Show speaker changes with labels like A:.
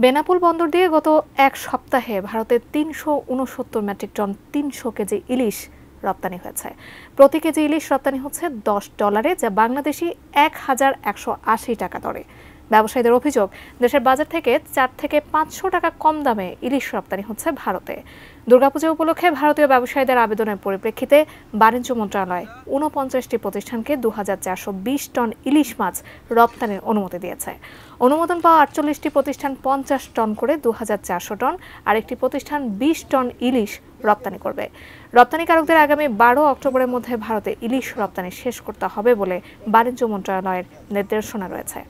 A: বেনাপোল বন্দর দিয়ে গত এক সপ্তাহে ভারতে ৩৬৯ মেট্রিক টন ৩০০ কেজি ইলিশ রপ্তানি হয়েছে। প্রতি কেজি ইলিশ রপ্তানি হচ্ছে $10, যা বাংলাদেশি ১,১৮০ টাকা দরে। ব্যবসায়ীদের অভিযোগ, দেশের বাজার থেকে ৪ থেকে ৫০০ টাকা কম দামে ইলিশ রপ্তানি হচ্ছে ভারতে। দুর্গাপূজা উপলক্ষে ভারতীয় ব্যবসায়ীদের আবেদনের পরিপ্রেক্ষিতে বাণিজ্য মন্ত্রণালয় ৪৯টি প্রতিষ্ঠানকে ২,৪২০ টন ইলিশ মাছ রপ্তানির অনুমতি দিয়েছে। অনুমোদন পাওয়া ৪৮টি প্রতিষ্ঠান ৫০ টন করে ২,৪০০ টন আর একটি প্রতিষ্ঠান ২০ টন ইলিশ রপ্তানি করবে। রপ্তানিকারকদের আগামী ১২ অক্টোবরের মধ্যে ভারতে ইলিশ রপ্তানি শেষ করতে হবে বলে বাণিজ্য মন্ত্রণালয়ের নির্দেশনা রয়েছে।